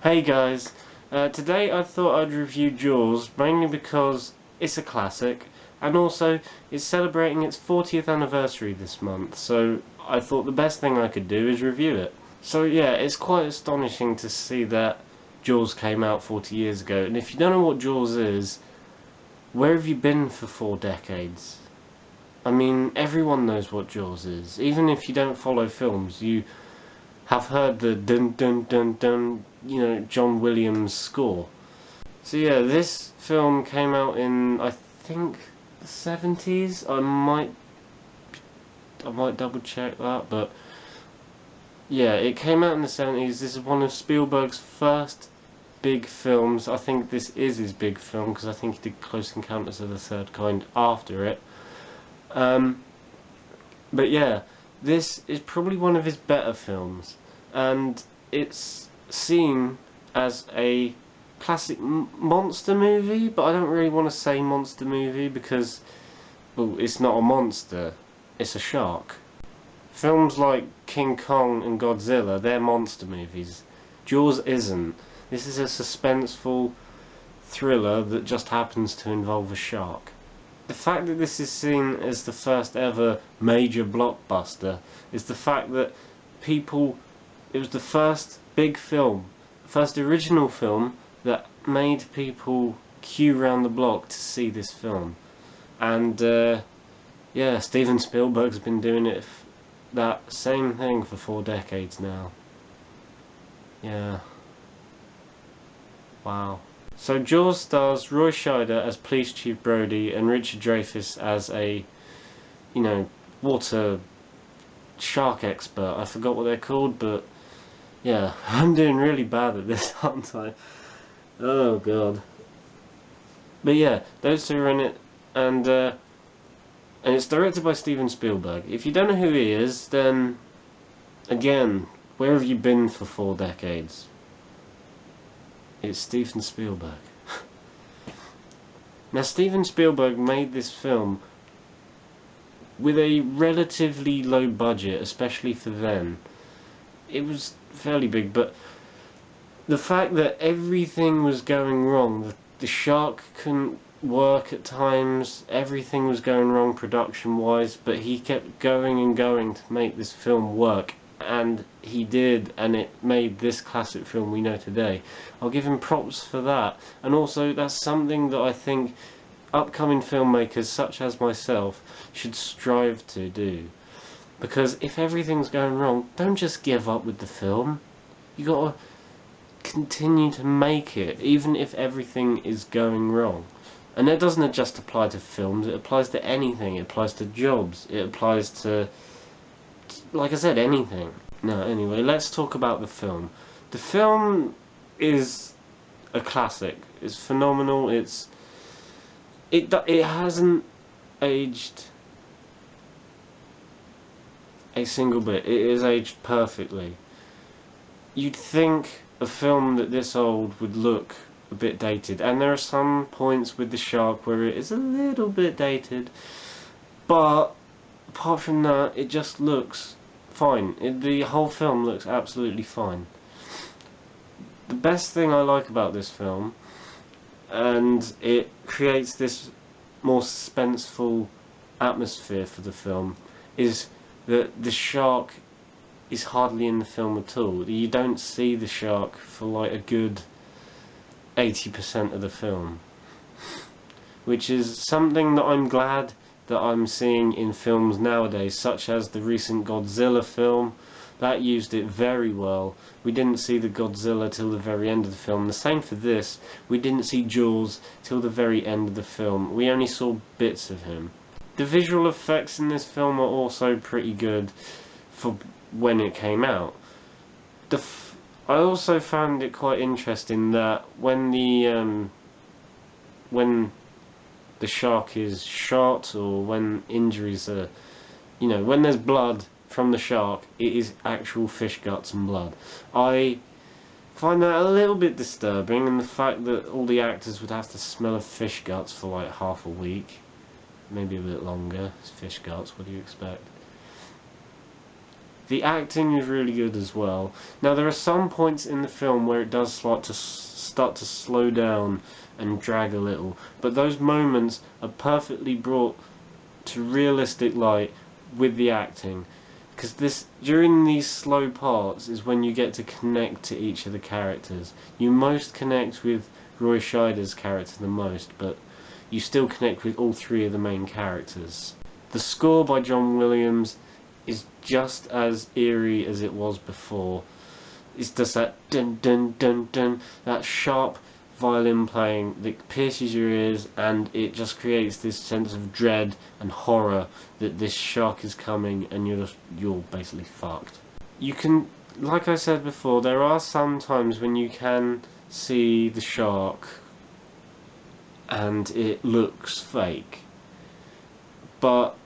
Hey guys, today I thought I'd review Jaws, mainly because it's a classic, and also it's celebrating its 40th anniversary this month, so I thought the best thing I could do is review it. So yeah, it's quite astonishing to see that Jaws came out 40 years ago, and if you don't know what Jaws is, where have you been for 4 decades? I mean, everyone knows what Jaws is, even if you don't follow films, you have heard the dun dun dun dun, John Williams score. So yeah, this film came out in, I think, the 70s. I might double check that, but yeah, it came out in the 70s. This is one of Spielberg's first big films. I think this is his big film because I think he did Close Encounters of the Third Kind after it. But yeah, this is probably one of his better films, and it's seen as a classic monster movie, but I don't really want to say monster movie because, well, it's not a monster, it's a shark. Films like King Kong and Godzilla, they're monster movies. Jaws isn't. This is a suspenseful thriller that just happens to involve a shark. The fact that this is seen as the first ever major blockbuster is the fact that it was the first big film, first original film that made people queue round the block to see this film. And yeah, Steven Spielberg's been doing that same thing for 4 decades now. Yeah. Wow. So Jaws stars Roy Scheider as Police Chief Brody and Richard Dreyfuss as a, water shark expert. I forgot what they're called, but yeah, I'm doing really bad at this, aren't I? Oh god. But yeah, those two are in it, and it's directed by Steven Spielberg. If you don't know who he is, then again, where have you been for 4 decades? It's Steven Spielberg. Now, Steven Spielberg made this film with a relatively low budget, especially for then. It was fairly big, but the fact that everything was going wrong, the shark couldn't work at times, everything was going wrong production-wise, but he kept going and going to make this film work. And he did, and it made this classic film we know today. I'll give him props for that. And also, that's something that I think upcoming filmmakers such as myself should strive to do. Because if everything's going wrong, don't just give up with the film. You gotta continue to make it, even if everything is going wrong. And that doesn't just apply to films, it applies to anything. It applies to jobs, it applies to, like I said, anything. No, anyway, let's talk about the film. The film is a classic. It's phenomenal. It hasn't aged a single bit. It is aged perfectly. You'd think a film that this old would look a bit dated, and there are some points with the shark where it is a little bit dated, but apart from that, it just looks fine. The whole film looks absolutely fine. The best thing I like about this film, and it creates this more suspenseful atmosphere for the film, is that the shark is hardly in the film at all. You don't see the shark for like a good 80% of the film, which is something that I'm glad that I'm seeing in films nowadays, such as the recent Godzilla film. That used it very well. We didn't see the Godzilla till the very end of the film. The same for this. We didn't see Jaws till the very end of the film. We only saw bits of him. The visual effects in this film are also pretty good for when it came out. I also found it quite interesting that when the shark is shot, or when injuries are, when there's blood from the shark, it is actual fish guts and blood. I find that a little bit disturbing, and the fact that all the actors would have to smell of fish guts for like half a week, maybe a bit longer. It's fish guts, what do you expect? The acting is really good as well. Now there are some points in the film where it does start to slow down and drag a little, but those moments are perfectly brought to realistic light with the acting, because during these slow parts is when you get to connect to each of the characters. You most connect with Roy Scheider's character the most, but you still connect with all three of the main characters. The score by John Williams is just as eerie as it was before. It's just that dun dun dun dun, that sharp violin playing that pierces your ears, and it just creates this sense of dread and horror that this shark is coming and you're basically fucked. You can, like I said before, there are some times when you can see the shark and it looks fake, but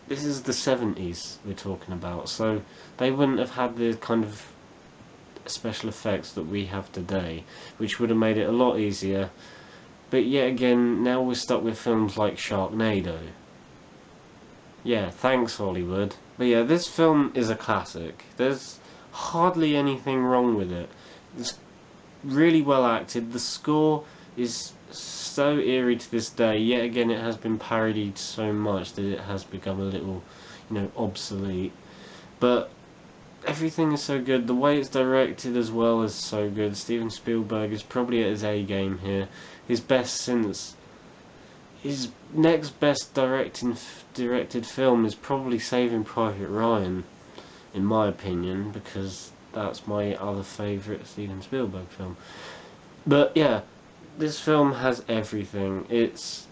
this is the 70s we're talking about, so they wouldn't have had the kind of special effects that we have today, which would have made it a lot easier. But yet again, now we're stuck with films like Sharknado. Yeah, thanks Hollywood. But yeah, this film is a classic. There's hardly anything wrong with it. It's really well acted. The score is so eerie to this day. Yet again, it has been parodied so much that it has become a little, obsolete. But everything is so good. The way it's directed as well is so good. Steven Spielberg is probably at his A game here. His next best directed film is probably Saving Private Ryan, in my opinion, because that's my other favourite Steven Spielberg film. But yeah, this film has everything. It's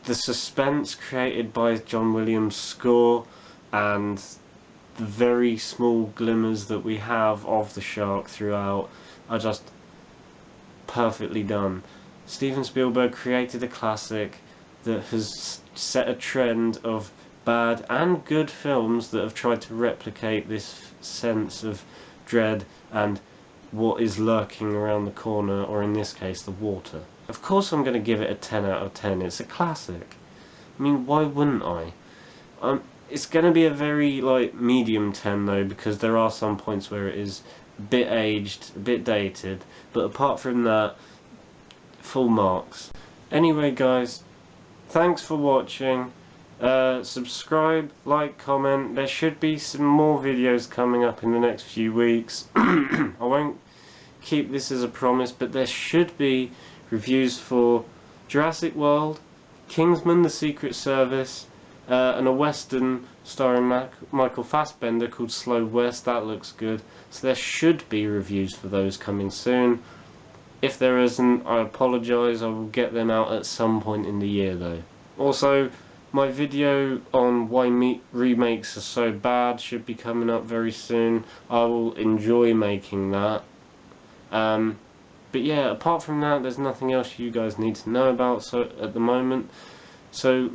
the suspense created by John Williams' score and the very small glimmers that we have of the shark throughout are just perfectly done. Steven Spielberg created a classic that has set a trend of bad and good films that have tried to replicate this sense of dread and what is lurking around the corner, or in this case the water. Of course I'm going to give it a 10 out of 10, it's a classic. I mean, why wouldn't I? It's going to be a very medium 10 though, because there are some points where it is a bit aged, a bit dated, but apart from that, full marks. Anyway guys, thanks for watching. Subscribe, like, comment. There should be some more videos coming up in the next few weeks. I won't keep this as a promise, but there should be reviews for Jurassic World, Kingsman: The Secret Service, and a western starring Michael Fassbender called Slow West. That looks good. So there should be reviews for those coming soon. If there isn't, I apologise. I will get them out at some point in the year though. Also, my video on why remakes are so bad should be coming up very soon. I will enjoy making that. But yeah, apart from that, there's nothing else you guys need to know about at the moment. So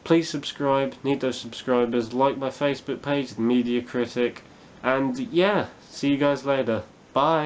please subscribe, need those subscribers, like my Facebook page, The Media Critic, and yeah, see you guys later. Bye!